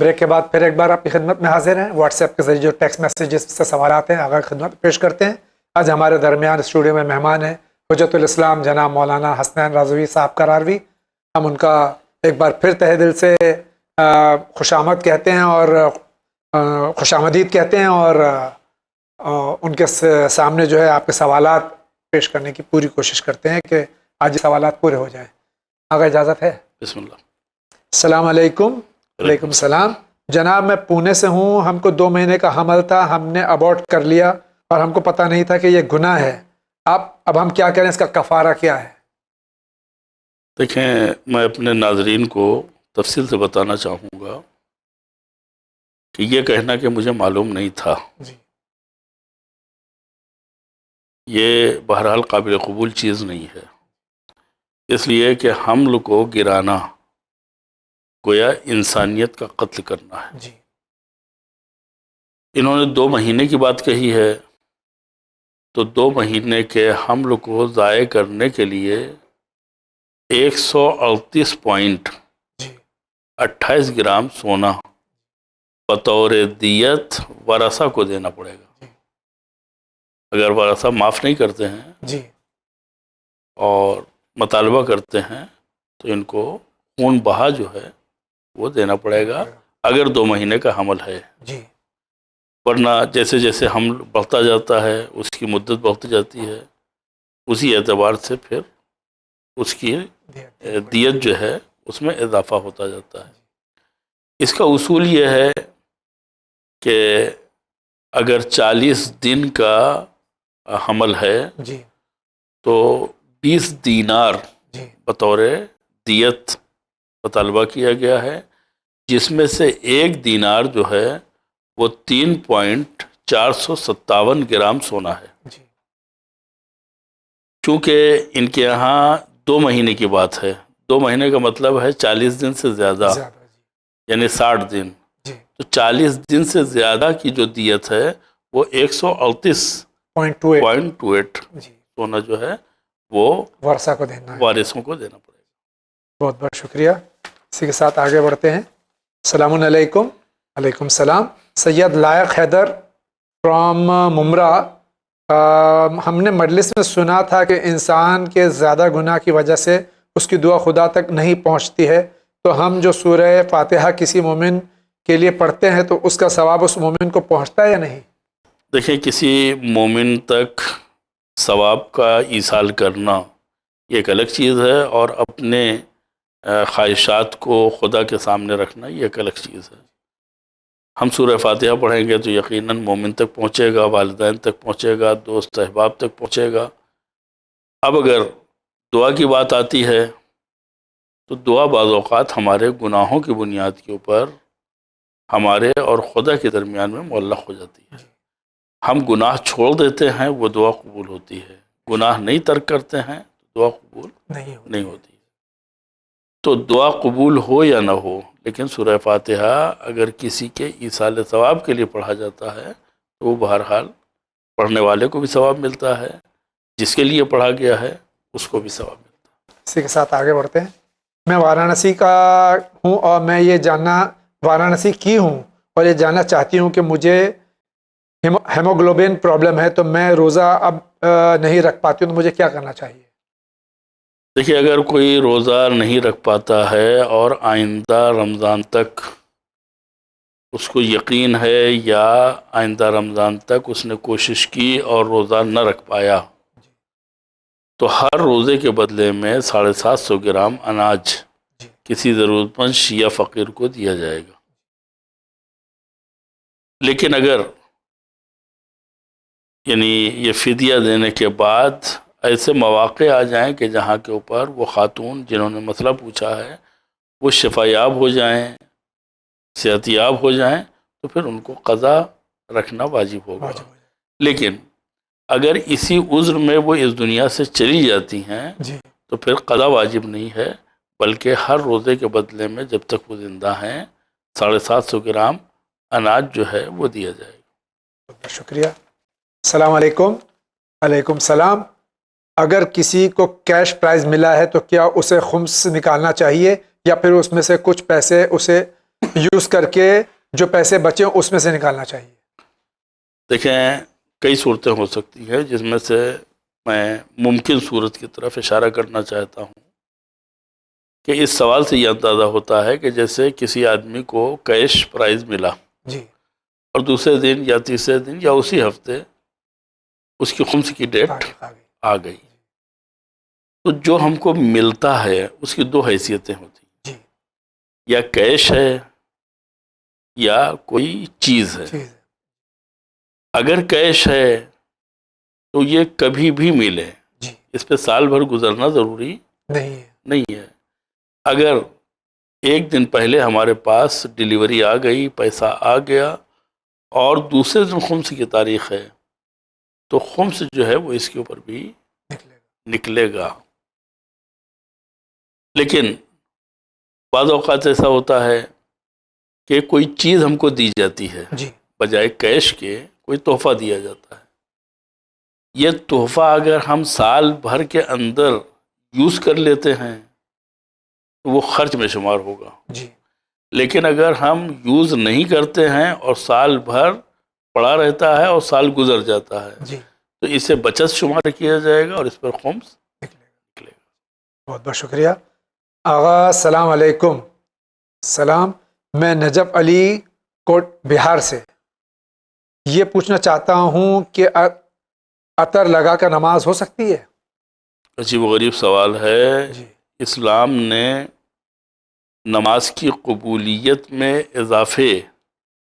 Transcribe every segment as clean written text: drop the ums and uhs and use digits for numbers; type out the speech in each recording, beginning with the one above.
Break کے بعد پھر ایک بار آپ کی خدمت میں حاضر ہیں. واٹس ایپ کے ذریعے جو ٹیکسٹ میسیجز سے سوالات ہیں آگاہ خدمت پیش کرتے ہیں. آج ہمارے درمیان اسٹوڈیو میں مہمان ہیں حجت الاسلام جناب مولانا حسنین رضوی صاحب قراروی. ہم ان کا ایک بار پھر تہہ دل سے خوش آمد کہتے ہیں اور خوش آمدید کہتے ہیں اور ان کے سامنے جو ہے آپ کے سوالات پیش کرنے کی پوری کوشش کرتے ہیں کہ آج سوالات پورے ہو جائیں. آگاہ اجازت ہے؟ بسم اللہ. السلام علیکم. وعلیکم السلام. جناب میں پونے سے ہوں. ہم کو 2 مہینے کا حمل تھا. ہم نے ابورٹ کر لیا اور ہم کو پتہ نہیں تھا کہ یہ گناہ ہے. اب ہم کیا کریں؟ اس کا کفارہ کیا ہے؟ دیکھیں، میں اپنے ناظرین کو تفصیل سے بتانا چاہوں گا کہ یہ کہنا کہ مجھے معلوم نہیں تھا جی یہ بہرحال قابل قبول چیز نہیں ہے. اس لیے کہ حمل کو گرانا گویا انسانیت کا قتل کرنا ہے. جی انہوں نے 2 مہینے کی بات کہی ہے تو 2 مہینے کے حمل کو ضائع کرنے کے لیے 138.28 گرام سونا بطور دیت ورثہ کو دینا پڑے گا. اگر ورثہ معاف نہیں کرتے ہیں جی اور مطالبہ کرتے ہیں تو ان کو خون بہا جو ہے وہ دینا پڑے گا اگر 2 مہینے کا حمل ہے. جی ورنہ جیسے جیسے حمل بڑھتا جاتا ہے اس کی مدت بڑھتی جاتی ہے، اسی اعتبار سے پھر اس کی دیت جو ہے اس میں اضافہ ہوتا جاتا ہے. اس کا اصول یہ ہے کہ اگر 40 دن کا حمل ہے جی تو 20 دینار جی بطور دیت مطالبہ کیا گیا ہے، جس میں سے 1 دینار جو ہے وہ 3.457 گرام سونا ہے. جی چونکہ ان کے یہاں 2 مہینے کی بات ہے، 2 مہینے کا مطلب ہے 40 دن سے زیادہ یعنی 60 دن. جی تو 40 دن سے زیادہ کی جو دیت ہے وہ 138.28 جی سونا جو ہے وہ ورثہ کو دینا ہے. وارثوں کو دینا پڑے گا. بہت بہت شکریہ. اسی کے ساتھ آگے بڑھتے ہیں. السلام علیکم. وعلیکم السلام. سید لائق حیدر فرام ممرا. ہم نے مجلس میں سنا تھا کہ انسان کے زیادہ گناہ کی وجہ سے اس کی دعا خدا تک نہیں پہنچتی ہے، تو ہم جو سورہ فاتحہ کسی مومن کے لیے پڑھتے ہیں تو اس کا ثواب اس مومن کو پہنچتا ہے یا نہیں؟ دیکھیں، کسی مومن تک ثواب کا ایصال کرنا یہ ایک الگ چیز ہے، اور اپنے خواہشات کو خدا کے سامنے رکھنا یہ ایک الگ چیز ہے. ہم سورہ فاتحہ پڑھیں گے تو یقیناً مومن تک پہنچے گا، والدین تک پہنچے گا، دوست احباب تک پہنچے گا. اب اگر دعا کی بات آتی ہے تو دعا بعض اوقات ہمارے گناہوں کی بنیاد کے اوپر ہمارے اور خدا کے درمیان میں معلق ہو جاتی ہے. ہم گناہ چھوڑ دیتے ہیں وہ دعا قبول ہوتی ہے، گناہ نہیں ترک کرتے ہیں تو دعا قبول نہیں ہوتی. تو دعا قبول ہو یا نہ ہو، لیکن سورہ فاتحہ اگر کسی کے ایصال ثواب کے لیے پڑھا جاتا ہے تو وہ بہرحال پڑھنے والے کو بھی ثواب ملتا ہے، جس کے لیے پڑھا گیا ہے اس کو بھی ثواب ملتا ہے. اسی کے ساتھ آگے بڑھتے ہیں. میں وارانسی کا ہوں اور میں یہ جاننا وارانسی کی ہوں اور یہ جاننا چاہتی ہوں کہ مجھے ہیموگلوبن پرابلم ہے، تو میں روزہ اب نہیں رکھ پاتی ہوں، تو مجھے کیا کرنا چاہیے؟ دیکھیے، اگر کوئی روزہ نہیں رکھ پاتا ہے اور آئندہ رمضان تک اس کو یقین ہے یا آئندہ رمضان تک اس نے کوشش کی اور روزہ نہ رکھ پایا، تو ہر روزے کے بدلے میں 750 گرام اناج کسی ضرورت مند یا فقیر کو دیا جائے گا. لیکن اگر یعنی یہ فدیہ دینے کے بعد ایسے مواقع آ جائیں کہ جہاں کے اوپر وہ خاتون جنہوں نے مسئلہ پوچھا ہے وہ شفا یاب ہو جائیں، صحت یاب ہو جائیں، تو پھر ان کو قضا رکھنا واجب ہوگا. لیکن اگر اسی عذر میں وہ اس دنیا سے چلی جاتی ہیں تو پھر قضا واجب نہیں ہے، بلکہ ہر روزے کے بدلے میں جب تک وہ زندہ ہیں 750 گرام اناج جو ہے وہ دیا جائے گا. بہت شکریہ. السلام علیکم. وعلیکم السلام. اگر کسی کو کیش پرائز ملا ہے تو کیا اسے خمس نکالنا چاہیے یا پھر اس میں سے کچھ پیسے اسے یوز کر کے جو پیسے بچے ہیں اس میں سے نکالنا چاہیے؟ دیکھیں کئی صورتیں ہو سکتی ہیں، جس میں سے میں ممکن صورت کی طرف اشارہ کرنا چاہتا ہوں کہ اس سوال سے یہ اندازہ ہوتا ہے کہ جیسے کسی آدمی کو کیش پرائز ملا جی اور دوسرے دن یا تیسرے دن یا اسی ہفتے اس کی خمس کی ڈیٹ تاریخ آ گئی. آ گئی، تو جو ہم کو ملتا ہے اس کی دو حیثیتیں ہوتی ہیں، جی یا کیش ہے یا کوئی چیز ہے. چیز اگر کیش ہے تو یہ کبھی بھی ملے، جی اس پہ سال بھر گزرنا ضروری نہیں ہے. نہیں ہے. اگر ایک دن پہلے ہمارے پاس ڈیلیوری آ گئی، پیسہ آ گیا اور دوسرے دن خمس کی تاریخ ہے تو خمس جو ہے وہ اس کے اوپر بھی نکلے گا. نکلے گا. لیکن بعض اوقات ایسا ہوتا ہے کہ کوئی چیز ہم کو دی جاتی ہے، جی بجائے کیش کے کوئی تحفہ دیا جاتا ہے. یہ تحفہ اگر ہم سال بھر کے اندر یوز کر لیتے ہیں تو وہ خرچ میں شمار ہوگا. جی لیکن اگر ہم یوز نہیں کرتے ہیں اور سال بھر پڑا رہتا ہے اور سال گزر جاتا ہے جی تو اسے بچت شمار کیا جائے گا اور اس پر خمس نکلے گا. نکلے گا. بہت بہت شکریہ آغا. السلام علیکم. سلام. میں نجف علی کوٹ بہار سے یہ پوچھنا چاہتا ہوں کہ عطر لگا کر نماز ہو سکتی ہے؟ عجیب و غریب سوال ہے. جی اسلام نے نماز کی قبولیت میں اضافے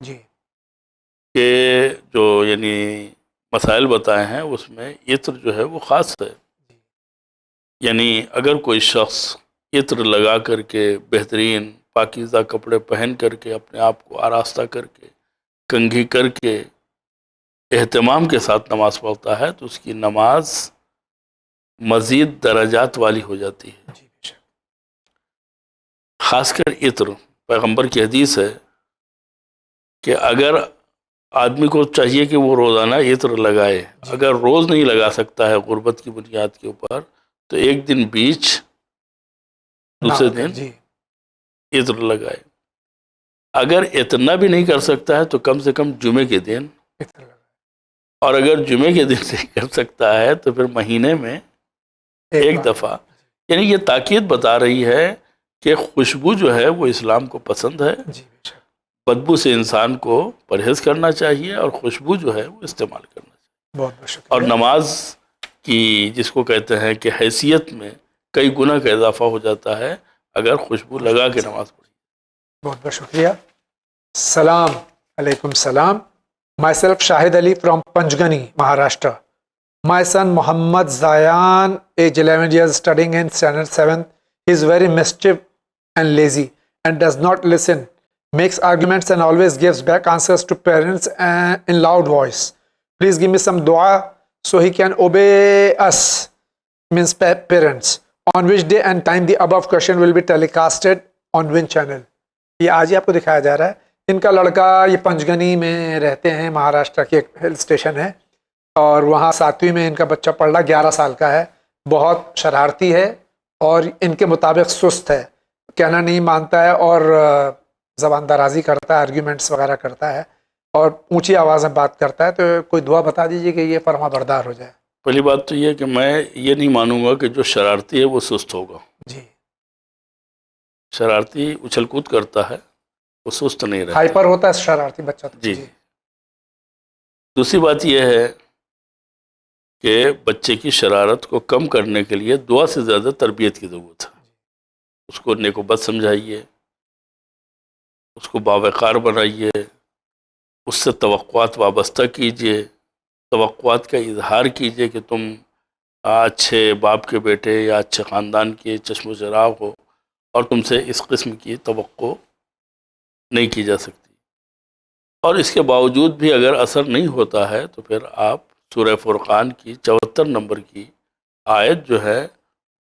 جی کے جو یعنی مسائل بتائے ہیں اس میں عطر جو ہے وہ خاص ہے. یعنی اگر کوئی شخص عطر لگا کر کے بہترین پاکیزہ کپڑے پہن کر کے اپنے آپ کو آراستہ کر کے کنگھی کر کے اہتمام کے ساتھ نماز پڑھتا ہے تو اس کی نماز مزید درجات والی ہو جاتی ہے. جی بے شک. خاص کر عطر، پیغمبر کی حدیث ہے کہ اگر آدمی کو چاہیے کہ وہ روزانہ عطر لگائے، اگر روز نہیں لگا سکتا ہے غربت کی بنیاد کے اوپر تو ایک دن بیچ دوسرے دن جی عطر لگائے. اگر اتنا بھی نہیں کر سکتا ہے تو کم سے کم جمعے کے دن، عطر لگا. اور اگر جمعے کے دن نہیں کر سکتا ہے تو پھر مہینے میں ایک بار. دفعہ. یعنی یہ تاکید بتا رہی ہے کہ خوشبو جو ہے وہ اسلام کو پسند ہے. جی بے شک. بدبو سے انسان کو پرہیز کرنا چاہیے اور خوشبو جو ہے وہ استعمال کرنا چاہیے. بہت بہت شکریہ. اور نماز کی جس کو کہتے ہیں کہ حیثیت میں کئی گنا کا اضافہ ہو جاتا ہے اگر خوشبو لگا کے نماز پڑھی. بہت بہت شکریہ. السلام علیکم. السلام. Myself Shahid Ali from Panchgani Maharashtra. My son Muhammad Zayan, age 11 years, studying in standard 7th. He is very mischief and lazy and does not listen, makes arguments and always gives back answers to parents in loud voice. Please give me some dua so he can obey us, means parents. On which day and time the above question will be telecasted on Win channel. یہ آج ہی آپ کو دکھایا جا رہا ہے. ان کا لڑکا یہ پنجگنی میں رہتے ہیں، مہاراشٹر کی ایک ہل اسٹیشن ہے، اور وہاں 7ویں میں ان کا بچہ پڑھ رہا، 11 سال کا ہے. بہت شرارتی ہے اور ان کے مطابق سست ہے، کہنا نہیں مانتا ہے اور زبان درازی کرتا ہے، آرگیومنٹس وغیرہ کرتا ہے اور اونچی آواز میں بات کرتا ہے. تو کوئی دعا بتا دیجیے کہ یہ فرما بردار ہو جائے. پہلی بات تو یہ کہ میں یہ نہیں مانوں گا کہ جو شرارتی ہے وہ سست ہوگا. جی شرارتی اچھل کود کرتا ہے، وہ سست نہیں رہتا. ہائپر ہوتا ہے شرارتی بچہ تو. جی. دوسری بات یہ ہے کہ بچے کی شرارت کو کم کرنے کے لیے دعا سے زیادہ تربیت کی ضرورت ہے. اس کو نیک و بد سمجھائیے، اس کو باوقار بنائیے، اس سے توقعات وابستہ کیجیے، توقعات کا اظہار کیجیے کہ تم اچھے باپ کے بیٹے یا اچھے خاندان کے چشم و چراغ ہو اور تم سے اس قسم کی توقع نہیں کی جا سکتی. اور اس کے باوجود بھی اگر اثر نہیں ہوتا ہے تو پھر آپ سورہ فرقان کی 74 نمبر کی آیت جو ہے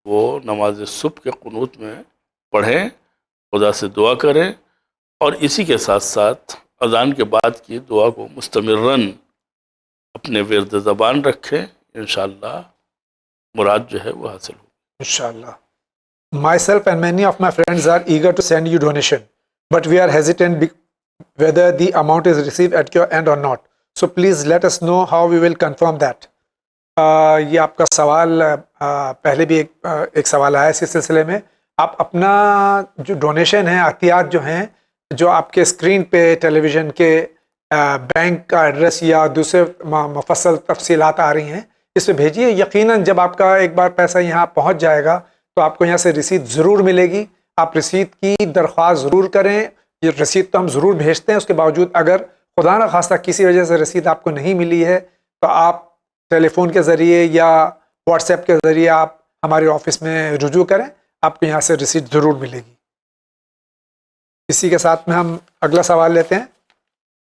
وہ نماز صبح کے قنوت میں پڑھیں، خدا سے دعا کریں، اور اسی کے ساتھ ساتھ اذان کے بعد کی دعا کو مستمراً اپنے ورد زبان رکھیں. انشاءاللہ مراد جو ہے وہ حاصل ہو. Inshallah. Myself and many of my friends are eager to send you donation. but we are hesitant whether the amount is received at your end or not. So please let us know how we will confirm that. یہ آپ کا سوال پہلے بھی ایک سوال آیا اسی سلسلے میں. آپ اپنا جو ڈونیشن ہے، عطیات جو ہیں، جو آپ کے اسکرین پہ ٹیلی ویژن کے بینک کا ایڈریس یا دوسرے مفصل تفصیلات آ رہی ہیں، اس پہ بھیجیے. یقیناً جب آپ کا ایک بار پیسہ یہاں پہنچ جائے گا تو آپ کو یہاں سے رسید ضرور ملے گی. آپ رسید کی درخواست ضرور کریں. یہ رسید تو ہم ضرور بھیجتے ہیں، اس کے باوجود اگر خدا نہ خواستہ کسی وجہ سے رسید آپ کو نہیں ملی ہے تو آپ ٹیلی فون کے ذریعے یا واٹس ایپ کے ذریعے آپ ہمارے آفس میں رجوع کریں، آپ کو یہاں سے رسید ضرور ملے گی. اسی کے ساتھ میں ہم اگلا سوال لیتے ہیں.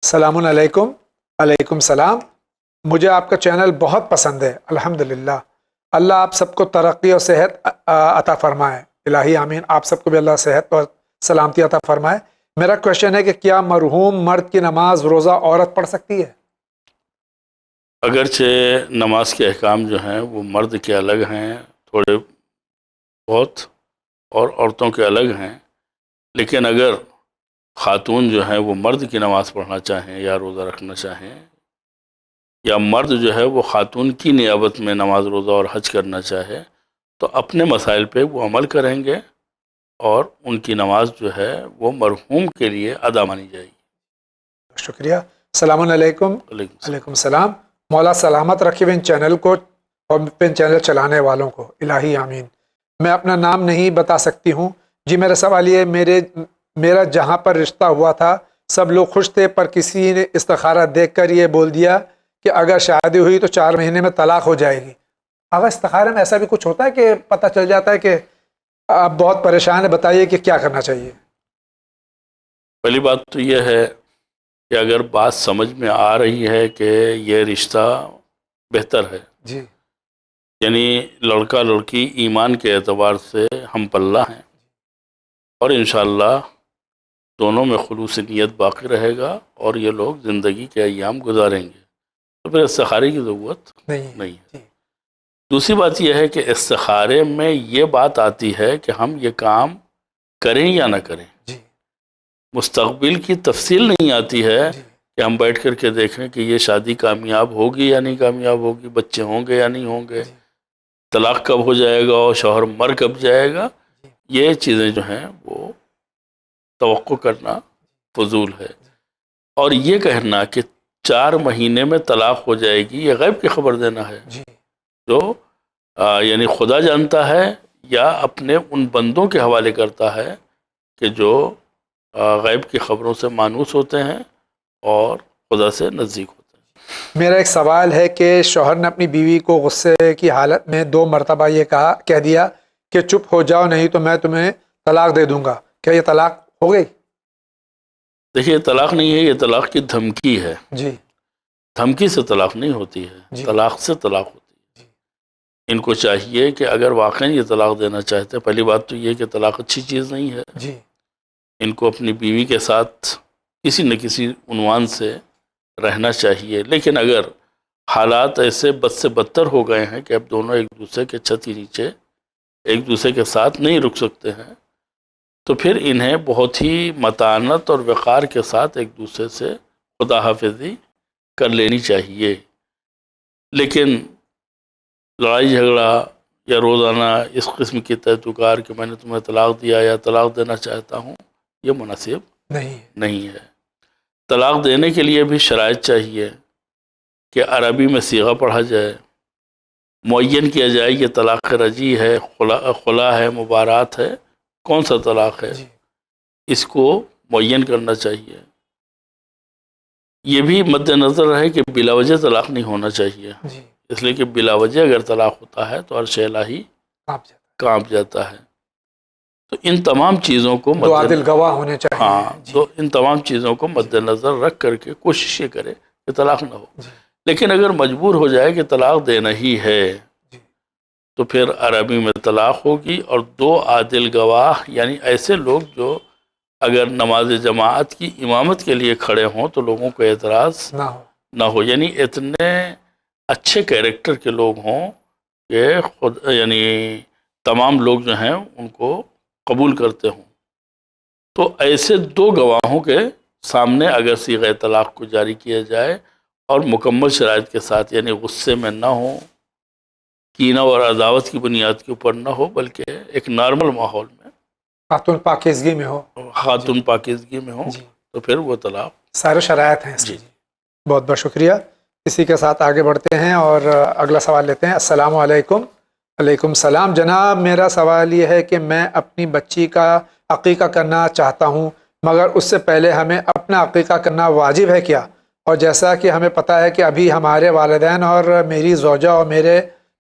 السلام علیکم. علیکم السلام. مجھے آپ کا چینل بہت پسند ہے، الحمدللہ. اللہ آپ سب کو ترقی اور صحت عطا فرمائے. الہی آمین. آپ سب کو بھی اللہ صحت اور سلامتی عطا فرمائے. میرا کوشچن ہے کہ کیا مرحوم مرد کی نماز روزہ عورت پڑھ سکتی ہے؟ اگرچہ نماز کے احکام جو ہیں وہ مرد کے الگ ہیں تھوڑے بہت اور عورتوں کے الگ ہیں، لیکن اگر خاتون جو ہیں وہ مرد کی نماز پڑھنا چاہیں یا روزہ رکھنا چاہیں، یا مرد جو ہے وہ خاتون کی نیابت میں نماز روزہ اور حج کرنا چاہے، تو اپنے مسائل پہ وہ عمل کریں گے اور ان کی نماز جو ہے وہ مرحوم کے لیے ادا مانی جائے گی. شکریہ. السلام علیکم. علیکم السلام. علیکم السلام. مولا سلامت رکھے ہوئے ان چینل کو اور ان چینل چلانے والوں کو. الہی آمین. میں اپنا نام نہیں بتا سکتی ہوں. جی میرا سوال یہ میرا جہاں پر رشتہ ہوا تھا سب لوگ خوش تھے، پر کسی نے استخارہ دیکھ کر یہ بول دیا کہ اگر شادی ہوئی تو 4 مہینے میں طلاق ہو جائے گی. اگر استخارے میں ایسا بھی کچھ ہوتا ہے کہ پتہ چل جاتا ہے کہ آپ بہت پریشان ہیں، بتائیے کہ کیا کرنا چاہیے؟ پہلی بات تو یہ ہے کہ اگر بات سمجھ میں آ رہی ہے کہ یہ رشتہ بہتر ہے، جی یعنی لڑکا لڑکی ایمان کے اعتبار سے ہم پلہ ہیں اور انشاءاللہ دونوں میں خلوص نیت باقی رہے گا اور یہ لوگ زندگی کے ایام گزاریں گے، تو پھر استخارے کی ضرورت نہیں ہے. دوسری بات یہ ہے کہ استخارے میں یہ بات آتی ہے کہ ہم یہ کام کریں یا نہ کریں. جی مستقبل کی تفصیل نہیں آتی ہے کہ ہم بیٹھ کر کے دیکھیں کہ یہ شادی کامیاب ہوگی یا نہیں کامیاب ہوگی، بچے ہوں گے یا نہیں ہوں گے، طلاق کب ہو جائے گا اور شوہر مر کب جائے گا. یہ چیزیں جو ہیں وہ توقع کرنا فضول ہے. اور یہ کہنا کہ 4 مہینے میں طلاق ہو جائے گی، یہ غیب کی خبر دینا ہے جو یعنی خدا جانتا ہے یا اپنے ان بندوں کے حوالے کرتا ہے کہ جو غیب کی خبروں سے مانوس ہوتے ہیں اور خدا سے نزدیک ہوتے ہیں. میرا ایک سوال ہے کہ شوہر نے اپنی بیوی کو غصے کی حالت میں 2 مرتبہ یہ کہہ دیا کہ چپ ہو جاؤ نہیں تو میں تمہیں طلاق دے دوں گا. کیا یہ طلاق ہو گئی؟ دیکھیے طلاق نہیں ہے، یہ طلاق کی دھمکی ہے. جی دھمکی سے طلاق نہیں ہوتی ہے، طلاق سے طلاق ہوتی ہے. ان کو چاہیے کہ اگر واقعی یہ طلاق دینا چاہتے ہیں، پہلی بات تو یہ کہ طلاق اچھی چیز نہیں ہے. جی ان کو اپنی بیوی کے ساتھ کسی نہ کسی عنوان سے رہنا چاہیے، لیکن اگر حالات ایسے بد سے بدتر ہو گئے ہیں کہ اب دونوں ایک دوسرے کے چھت کے نیچے ایک دوسرے کے ساتھ نہیں رک سکتے ہیں، تو پھر انہیں بہت ہی متانت اور وقار کے ساتھ ایک دوسرے سے خدا حافظی کر لینی چاہیے. لیکن لڑائی جھگڑا یا روزانہ اس قسم کی تہتکار کہ میں نے تمہیں طلاق دیا یا طلاق دینا چاہتا ہوں، یہ مناسب نہیں ہے. طلاق دینے کے لیے بھی شرائط چاہیے کہ عربی میں صیغہ پڑھا جائے، معین کیا جائے یہ طلاق رجعی ہے، خلا ہے، مبارات ہے، کون سا طلاق ہے، اس کو معین کرنا چاہیے. یہ بھی مد نظر رہے کہ بلا وجہ طلاق نہیں ہونا چاہیے، اس لیے کہ بلا وجہ اگر طلاق ہوتا ہے تو عرش الہی کانپ جاتا ہے. تو ان تمام چیزوں کو عادل گواہ ہونے چاہیے. تو ان تمام چیزوں کو مد نظر رکھ کر کے کوشش یہ کرے کہ طلاق نہ ہو. لیکن اگر مجبور ہو جائے کہ طلاق دینا ہی ہے تو پھر عربی میں طلاق ہوگی، اور 2 عادل گواہ یعنی ایسے لوگ جو اگر نماز جماعت کی امامت کے لیے کھڑے ہوں تو لوگوں کو اعتراض نہ ہو، یعنی اتنے اچھے کیریکٹر کے لوگ ہوں کہ یعنی تمام لوگ جو ہیں ان کو قبول کرتے ہوں. تو ایسے دو گواہوں کے سامنے اگر صیغہ طلاق کو جاری کیا جائے اور مکمل شرائط کے ساتھ، یعنی غصے میں نہ ہو، کینہ اور عداوت کی بنیاد کے اوپر نہ ہو، بلکہ ایک نارمل ماحول میں، خاتون پاکیزگی میں ہو، خاتون پاکیزگی میں ہو، جی تو پھر وہ طلاق. سارے شرائط ہیں اس کی. جی. بہت بہت شکریہ. اسی کے ساتھ آگے بڑھتے ہیں اور اگلا سوال لیتے ہیں. السلام علیکم. وعلیکم السلام. جناب میرا سوال یہ ہے کہ میں اپنی بچی کا عقیقہ کرنا چاہتا ہوں، مگر اس سے پہلے ہمیں اپنا عقیقہ کرنا واجب ہے کیا؟ اور جیسا کہ ہمیں پتہ ہے کہ ابھی ہمارے والدین اور میری زوجہ اور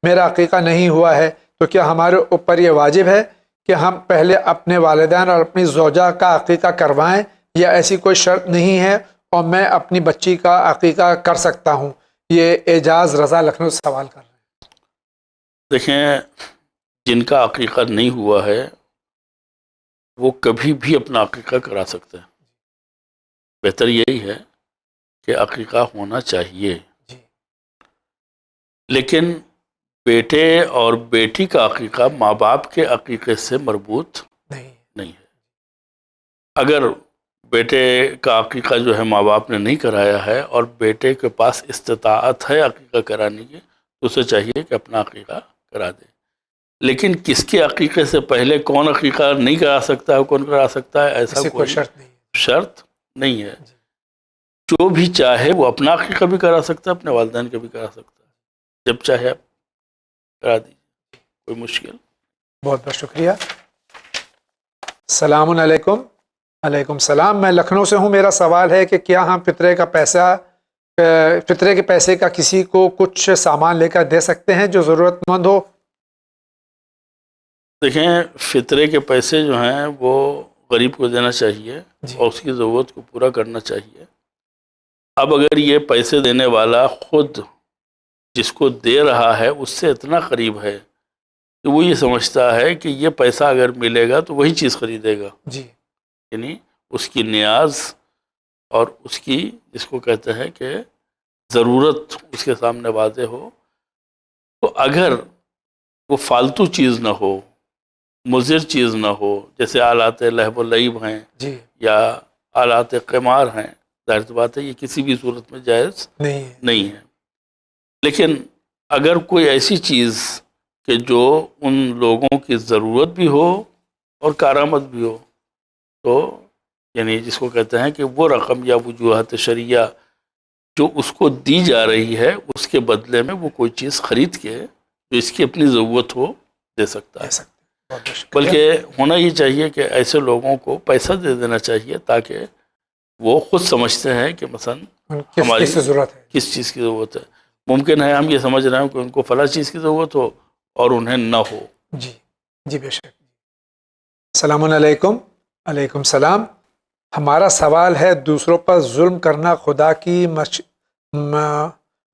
میرا عقیقہ نہیں ہوا ہے، تو کیا ہمارے اوپر یہ واجب ہے کہ ہم پہلے اپنے والدین اور اپنی زوجہ کا عقیقہ کروائیں، یا ایسی کوئی شرط نہیں ہے اور میں اپنی بچی کا عقیقہ کر سکتا ہوں؟ یہ اعجاز رضا لکھنؤ سے سوال کر رہے ہیں. دیکھیں، جن کا عقیقہ نہیں ہوا ہے وہ کبھی بھی اپنا عقیقہ کرا سکتے ہیں. بہتر یہی ہے کہ عقیقہ ہونا چاہیے، جی لیکن بیٹے اور بیٹی کا عقیقہ ماں باپ کے عقیقے سے مربوط نہیں ہے. اگر بیٹے کا عقیقہ جو ہے ماں باپ نے نہیں کرایا ہے اور بیٹے کے پاس استطاعت ہے عقیقہ کرانے کی، تو اسے چاہیے کہ اپنا عقیقہ کرا دے. لیکن کس کے عقیقے سے پہلے کون عقیقہ نہیں کرا سکتا ہے، کون کرا سکتا ہے، ایسا ایسی کوئی شرط نہیں. شرط نہیں ہے. جو بھی چاہے وہ اپنا عقیقہ بھی کرا سکتا ہے، اپنے والدین کا بھی کرا سکتا ہے. جب چاہے آپ کرا دیجیے، کوئی مشکل. بہت بہت شکریہ. السلام علیکم. وعلیکم السلام. میں لکھنؤ سے ہوں. میرا سوال ہے کہ کیا ہم فطرے کے پیسے کا کسی کو کچھ سامان لے کر دے سکتے ہیں جو ضرورت مند ہو؟ دیکھیں، فطرے کے پیسے جو ہیں وہ غریب کو دینا چاہیے جی. اور اس کی ضرورت کو پورا کرنا چاہیے. اب اگر یہ پیسے دینے والا خود جس کو دے رہا ہے اس سے اتنا قریب ہے کہ وہ یہ سمجھتا ہے کہ یہ پیسہ اگر ملے گا تو وہی چیز خریدے گا، جی یعنی اس کی نیاز اور اس کی جس کو کہتے ہیں کہ ضرورت اس کے سامنے واضح ہو، تو اگر وہ فالتو چیز نہ ہو، مضر چیز نہ ہو، جیسے آلات لہو و لعب ہیں جی یا آلات قمار ہیں، ظاہر سی بات ہے یہ کسی بھی صورت میں جائز نہیں ہے. لیکن اگر کوئی ایسی چیز کہ جو ان لوگوں کی ضرورت بھی ہو اور کارآمد بھی ہو، تو یعنی جس کو کہتے ہیں کہ وہ رقم یا وجوہات شرعیہ جو اس کو دی جا رہی ہے اس کے بدلے میں وہ کوئی چیز خرید کے جو اس کی اپنی ضرورت ہو دے سکتا ہے. بلکہ ہونا یہ چاہیے کہ ایسے لوگوں کو پیسہ دے دینا چاہیے تاکہ وہ خود سمجھتے ہیں کہ مثلا ہماری کس چیز کی ضرورت ہے. ممکن ہے ہم یہ سمجھ رہے ہیں کہ ان کو فلاں چیز کی ضرورت ہو اور انہیں نہ ہو. جی جی بے شک. السلام علیکم. وعلیکم السلام. ہمارا سوال ہے دوسروں پر ظلم کرنا خدا کی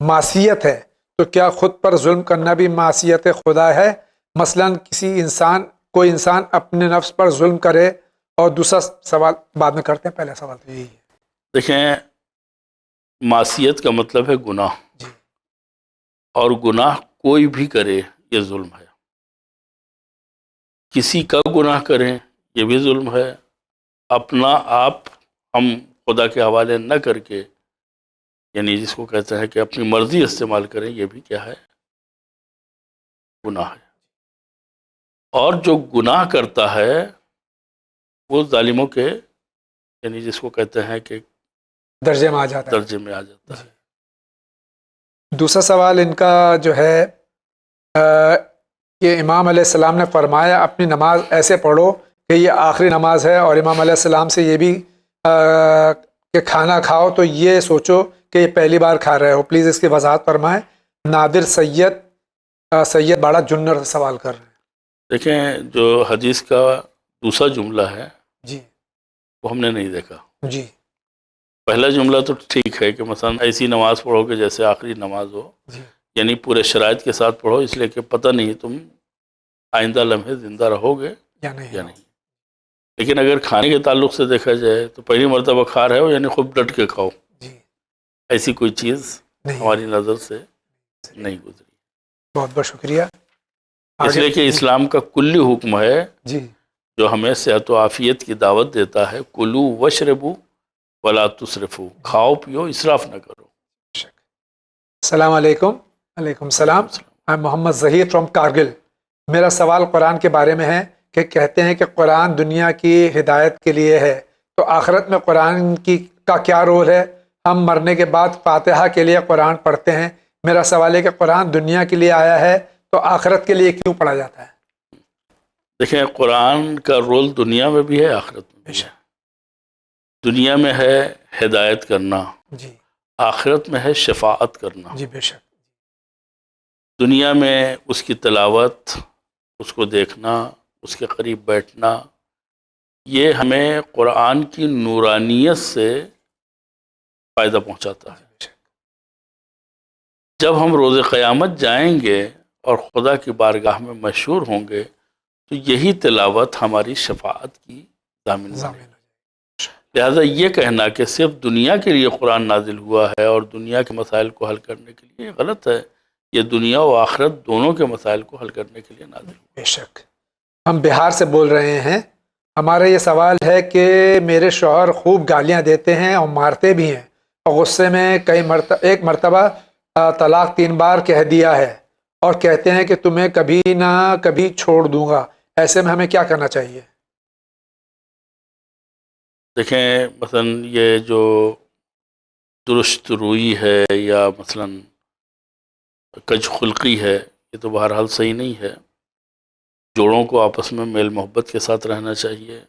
معصیت ہے، تو کیا خود پر ظلم کرنا بھی معصیت خدا ہے؟ مثلا کوئی انسان اپنے نفس پر ظلم کرے. اور دوسرا سوال بعد میں کرتے ہیں، پہلا سوال تو یہی ہے. دیکھیں، معصیت کا مطلب ہے گناہ، جی اور گناہ کوئی بھی کرے یہ ظلم ہے. کسی کا گناہ کریں یہ بھی ظلم ہے. اپنا آپ ہم خدا کے حوالے نہ کر کے، یعنی جس کو کہتے ہیں کہ اپنی مرضی استعمال کریں، یہ بھی کیا ہے؟ گناہ ہے. اور جو گناہ کرتا ہے وہ ظالموں کے یعنی جس کو کہتے ہیں کہ درجے میں آ جاتا ہے. دوسرا سوال ان کا جو ہے کہ امام علیہ السلام نے فرمایا اپنی نماز ایسے پڑھو کہ یہ آخری نماز ہے، اور امام علیہ السلام سے یہ بھی کہ کھانا کھاؤ تو یہ سوچو کہ یہ پہلی بار کھا رہے ہو. پلیز اس کی وضاحت فرمائیں. نادر سید باڑا جنر سے سوال کر رہے ہیں. دیکھیں، جو حدیث کا دوسرا جملہ ہے جی وہ ہم نے نہیں دیکھا. جی پہلا جملہ تو ٹھیک ہے کہ مثلا ایسی نماز پڑھو کہ جیسے آخری نماز ہو، یعنی پورے شرائط کے ساتھ پڑھو، اس لیے کہ پتہ نہیں تم آئندہ لمحے زندہ رہو گے یا نہیں. لیکن اگر کھانے کے تعلق سے دیکھا جائے تو پہلی مرتبہ کھا رہے ہو یعنی خوب ڈٹ کے کھاؤ. ایسی کوئی چیز ہماری نظر سے نہیں گزری. بہت بہت شکریہ. اس لیے کہ اسلام کا کلی حکم ہے جی جو ہمیں صحت و عافیت کی دعوت دیتا ہے، کلو وشربو ولا تسرفو، کھاؤ پیو اسراف نہ کرو۔ السلام علیکم۔ وعلیکم السلام۔ میں محمد ظہیر فرام کارگل۔ میرا سوال قرآن کے بارے میں ہے کہ کہتے ہیں کہ قرآن دنیا کی ہدایت کے لیے ہے، تو آخرت میں قرآن کا کیا رول ہے؟ ہم مرنے کے بعد فاتحہ کے لیے قرآن پڑھتے ہیں، میرا سوال ہے کہ قرآن دنیا کے لیے آیا ہے تو آخرت کے لیے کیوں پڑھا جاتا ہے؟ دیکھیں، قرآن کا رول دنیا میں بھی ہے، آخرت میں بھی ہے۔ دنیا میں ہے ہدایت کرنا، جی، آخرت میں ہے شفاعت کرنا۔ جی بے شک۔ دنیا میں اس کی تلاوت، اس کو دیکھنا، اس کے قریب بیٹھنا، یہ ہمیں قرآن کی نورانیت سے فائدہ پہنچاتا ہے۔ جب ہم روز قیامت جائیں گے اور خدا کی بارگاہ میں مشہور ہوں گے تو یہی تلاوت ہماری شفاعت کی ضامن ہے۔ لہذا یہ کہنا کہ صرف دنیا کے لیے قرآن نازل ہوا ہے اور دنیا کے مسائل کو حل کرنے کے لیے، غلط ہے۔ یہ دنیا و آخرت دونوں کے مسائل کو حل کرنے کے لیے نازل ہوا۔ بے شک۔ ہم بہار سے بول رہے ہیں، ہمارا یہ سوال ہے کہ میرے شوہر خوب گالیاں دیتے ہیں اور مارتے بھی ہیں، اور غصے میں ایک مرتبہ طلاق 3 بار کہہ دیا ہے اور کہتے ہیں کہ تمہیں کبھی نہ کبھی چھوڑ دوں گا، ایسے میں ہمیں کیا کرنا چاہیے؟ دیکھیں، مثلا یہ جو درست روئی ہے یا مثلا کج خلقی ہے، یہ تو بہرحال صحیح نہیں ہے۔ جوڑوں کو آپس میں میل محبت کے ساتھ رہنا چاہیے،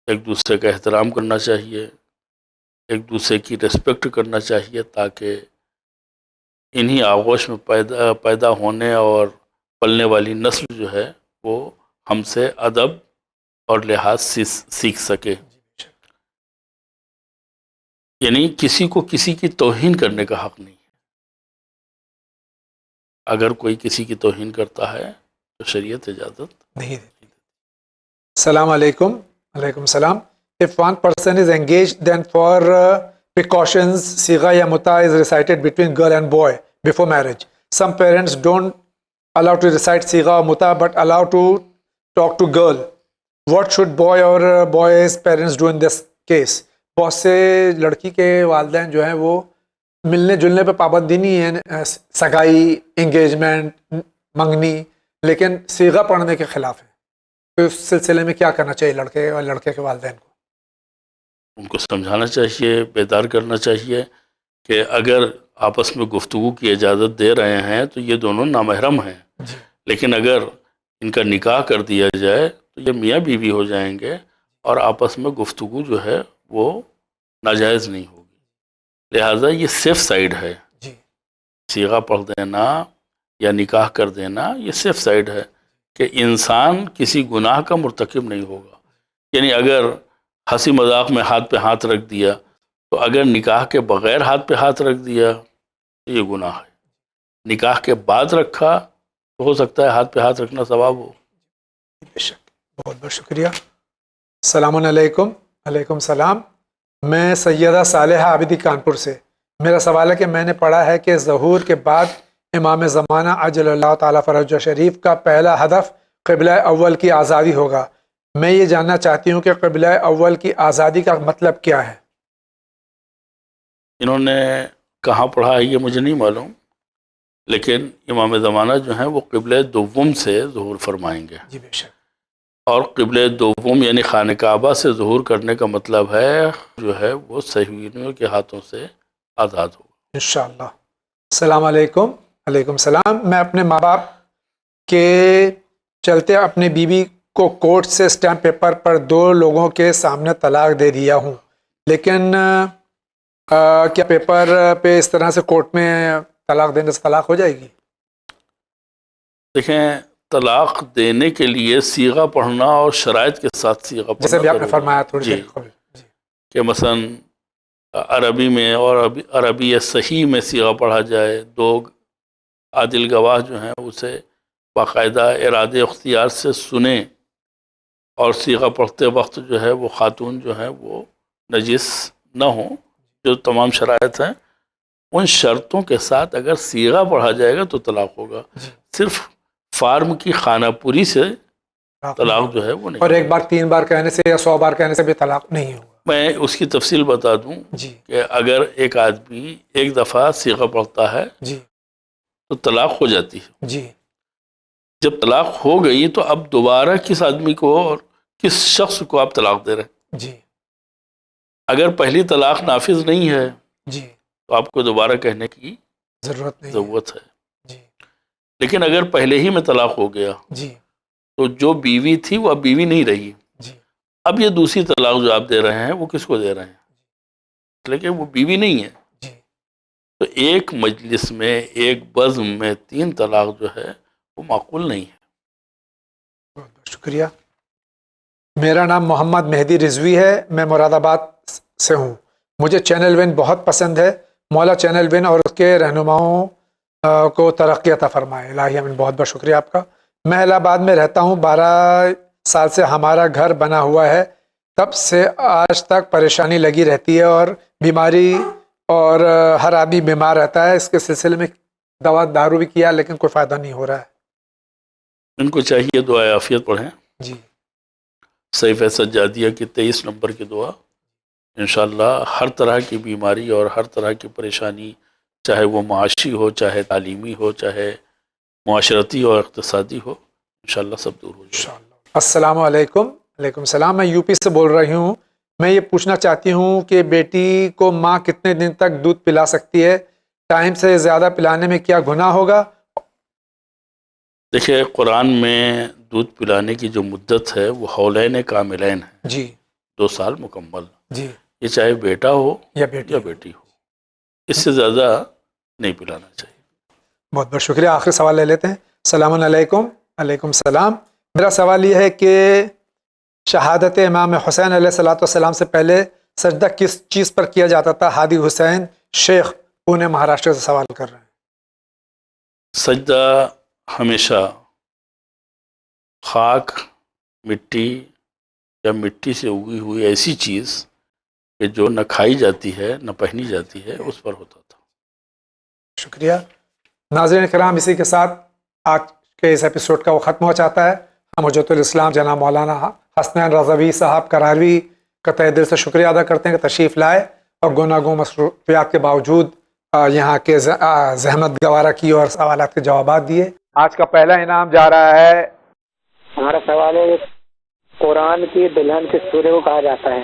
ایک دوسرے کا احترام کرنا چاہیے، ایک دوسرے کی ریسپیکٹ کرنا چاہیے، تاکہ انہی آغوش میں پیدا ہونے اور پلنے والی نسل جو ہے وہ ہم سے ادب اور لحاظ سیکھ سکے۔ یعنی کسی کو کسی کی توہین کرنے کا حق نہیں ہے۔ اگر کوئی کسی کی توہین کرتا ہے تو شریعت اجازت نہیں دیتی۔ السلام علیکم۔ وعلیکم السلام۔ If one person is engaged, then for precautions, صیغہ یا متع is recited between girl and boy before marriage. Some parents don't allow to recite صیغہ or متع but allow to talk to girl. What should boy or boy's parents do in this case? بہت سے لڑکی کے والدین جو ہیں وہ ملنے جلنے پہ پابندی نہیں ہے، سگائی، انگیجمنٹ، منگنی، لیکن صیغہ پڑھنے کے خلاف ہے، تو اس سلسلے میں کیا کرنا چاہیے لڑکے اور لڑکے کے والدین کو؟ ان کو سمجھانا چاہیے، بیدار کرنا چاہیے کہ اگر آپس میں گفتگو کی اجازت دے رہے ہیں تو یہ دونوں نامحرم ہیں، لیکن اگر ان کا نکاح کر دیا جائے تو یہ میاں بیوی ہو جائیں گے اور آپس میں گفتگو جو ہے وہ ناجائز نہیں ہوگی۔ لہٰذا یہ سیف سائیڈ ہے، صیغہ پڑھ دینا یا نکاح کر دینا یہ سیف سائیڈ ہے کہ انسان کسی گناہ کا مرتکب نہیں ہوگا۔ یعنی اگر ہنسی مذاق میں ہاتھ پہ ہاتھ رکھ دیا، تو اگر نکاح کے بغیر ہاتھ پہ ہاتھ رکھ دیا تو یہ گناہ ہے۔ نکاح کے بعد رکھا تو ہو سکتا ہے ہاتھ پہ ہاتھ رکھنا ثواب ہو۔ بے شک، بہت بہت شکریہ۔ السلام علیکم۔ وعلیکم السلام۔ میں سیدہ صالحہ عابدی کانپور سے، میرا سوال ہے کہ میں نے پڑھا ہے کہ ظہور کے بعد امام زمانہ عجل اللہ تعالیٰ فرجہ شریف کا پہلا ہدف قبلہ اول کی آزادی ہوگا۔ میں یہ جاننا چاہتی ہوں کہ قبلہ اول کی آزادی کا مطلب کیا ہے؟ انہوں نے کہاں پڑھا ہے یہ مجھے نہیں معلوم، لیکن امام زمانہ جو ہیں وہ قبلہ دوم سے ظہور فرمائیں گے۔ جی بے شک۔ اور قبلہ دوم یعنی خانہ کعبہ سے ظہور کرنے کا مطلب ہے جو ہے وہ صہیونیوں کے ہاتھوں سے آزاد ہوگا انشاءاللہ۔ السلام علیکم۔ وعلیکم السلام۔ میں اپنے ماں باپ کے چلتے اپنے بیوی کو کورٹ سے اسٹیمپ پیپر پر 2 لوگوں کے سامنے طلاق دے دیا ہوں، لیکن کیا پیپر پہ اس طرح سے کورٹ میں طلاق دینے سے طلاق ہو جائے گی؟ دیکھیں، طلاق دینے کے لیے صیغہ پڑھنا اور شرائط کے ساتھ صیغہ پڑھنا جیسے بھی آپ نے ضروری فرمایا ہے۔ تھوڑی جی، دیر قبل کہ مثلا عربی میں اور عربی صحیح میں صیغہ پڑھا جائے، 2 عادل گواہ جو ہیں اسے باقاعدہ ارادے اختیار سے سنیں، اور صیغہ پڑھتے وقت جو ہے وہ خاتون جو ہے وہ نجس نہ ہوں، جو تمام شرائط ہیں ان شرطوں کے ساتھ اگر صیغہ پڑھا جائے گا تو طلاق ہوگا۔ صرف فارم کی خانہ پوری سے طلاق جو ہے وہ نہیں. اور ایک بار 3 بار کہنے سے یا 100 بار کہنے سے بھی طلاق نہیں ہوگا. میں اس کی تفصیل بتا دوں جی کہ اگر ایک آدمی ایک دفعہ صیغہ پڑھتا ہے جی تو طلاق ہو جاتی ہے. جی جب طلاق ہو گئی تو اب دوبارہ کس آدمی کو اور کس شخص کو آپ طلاق دے رہے ہیں. جی اگر پہلی طلاق نافذ نہیں ہے جی تو آپ کو دوبارہ کہنے کی ضرورت نہیں. ضرورت ہے. جی لیکن اگر پہلے ہی میں طلاق ہو گیا جی تو جو بیوی تھی وہ اب بیوی نہیں رہی. جی اب یہ دوسری طلاق جو آپ دے رہے ہیں وہ کس کو دے رہے ہیں؟ لیکن وہ بیوی نہیں ہے. جی تو ایک مجلس میں ایک بزم میں 3 طلاق جو ہے وہ معقول نہیں ہے. بہت بہت شکریہ. میرا نام محمد مہدی رضوی ہے. میں مراد آباد سے ہوں. مجھے چینل ون بہت پسند ہے. مولا چینل ون اور اس کے رہنماؤں کو ترقی عطا فرمائے. الہی آمین. بہت بہت شکریہ آپ کا. میں الہ آباد میں رہتا ہوں. 12 سال سے ہمارا گھر بنا ہوا ہے. تب سے آج تک پریشانی لگی رہتی ہے اور بیماری اور ہر آدمی بیمار رہتا ہے. اس کے سلسلے میں دوا دارو بھی کیا لیکن کوئی فائدہ نہیں ہو رہا ہے. ان کو چاہیے دعائے عافیت پڑھیں. جی سیف سجادیہ کی 23 نمبر کی دعا. انشاءاللہ ہر طرح کی بیماری اور ہر طرح کی پریشانی، چاہے وہ معاشی ہو، چاہے تعلیمی ہو، چاہے معاشرتی اور اقتصادی ہو، انشاءاللہ سب دور ہو جائے. السلام علیکم. وعلیکم السلام. میں یو پی سے بول رہی ہوں. میں یہ پوچھنا چاہتی ہوں کہ بیٹی کو ماں کتنے دن تک دودھ پلا سکتی ہے؟ ٹائم سے زیادہ پلانے میں کیا گناہ ہوگا؟ دیکھیں قرآن میں دودھ پلانے کی جو مدت ہے وہ حولین کاملین ہے. جی 2 سال مکمل. جی یہ چاہے بیٹا ہو یا بیٹی. یا بیٹی ہو، اس سے زیادہ نہیں پلانا چاہیے. بہت بہت شکریہ. آخری سوال لے لیتے ہیں. السلام علیکم. علیکم السلام. میرا سوال یہ ہے کہ شہادت امام حسین علیہ السلام سے پہلے سجدہ کس چیز پر کیا جاتا تھا؟ ہادی حسین شیخ، پونے مہاراشٹر سے سوال کر رہے ہیں. سجدہ ہمیشہ خاک، مٹی یا مٹی سے اگی ہوئی ایسی چیز کہ جو نہ کھائی جاتی ہے نہ پہنی جاتی ہے اس پر ہوتا تھا. شکریہ. ناظرین کرام، اسی کے ساتھ آج کے اس ایپیسوڈ کا وہ ختم ہو جاتا ہے. ہم حجت الاسلام جناب مولانا حسنین رضوی صاحب قراروی کا تہ دل سے شکریہ ادا کرتے ہیں کہ تشریف لائے اور گوناگون مصروفیات کے باوجود یہاں کے زحمت گوارہ کی اور سوالات کے جوابات دیے. آج کا پہلا انعام جا رہا ہے. ہمارا سوال ہے قرآن کی دلہن کس سورے کو کہا جاتا ہے؟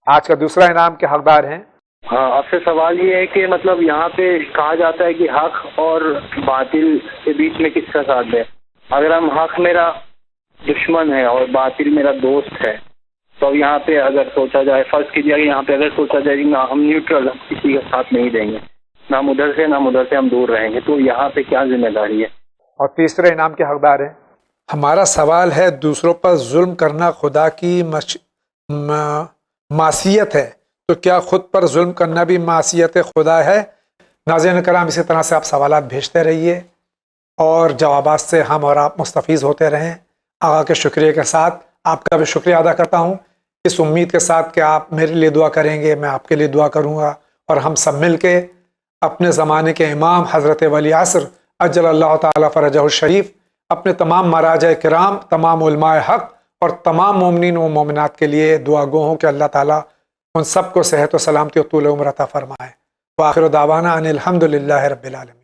آج کا دوسرا انعام کے حقدار ہیں. ہاں، آپ سے سوال یہ ہے کہ مطلب یہاں پہ کہا جاتا ہے کہ حق اور باطل کے بیچ میں کس کا ساتھ ہے؟ اگر ہم حق میرا دشمن ہے اور باطل میرا دوست ہے تو اب یہاں پہ اگر سوچا جائے، فرض کیجیے کہ یہاں پہ اگر سوچا جائے کہ ہم نیوٹرل، ہم کسی کا ساتھ نہیں دیں گے، نہ ہم ادھر سے نہ ہم ادھر سے ہم دور رہیں گے، تو یہاں پہ کیا ذمہ داری ہے؟ اور تیسرے انعام کے حقدار ہیں. ہمارا سوال ہے دوسروں پر ظلم کرنا خدا کی معصیت ہے تو کیا خود پر ظلم کرنا بھی معصیت خدا ہے؟ ناظرین کرام، اسی طرح سے آپ سوالات بھیجتے رہیے اور جوابات سے ہم اور آپ مستفیض ہوتے رہیں. آقا کے شکریہ کے ساتھ آپ کا بھی شکریہ ادا کرتا ہوں، اس امید کے ساتھ کہ آپ میرے لیے دعا کریں گے، میں آپ کے لیے دعا کروں گا اور ہم سب مل کے اپنے زمانے کے امام حضرت ولی عصر اجل اللہ تعالیٰ فرجہ الشریف، اپنے تمام مراجع کرام، تمام علماء حق اور تمام مومنین و مومنات کے لیے دعا گو ہوں کہ اللہ تعالیٰ ان سب کو صحت و سلامتی و طول عمر عطا فرمائے. وآخر دعوانا ان الحمد للہ رب العالمین.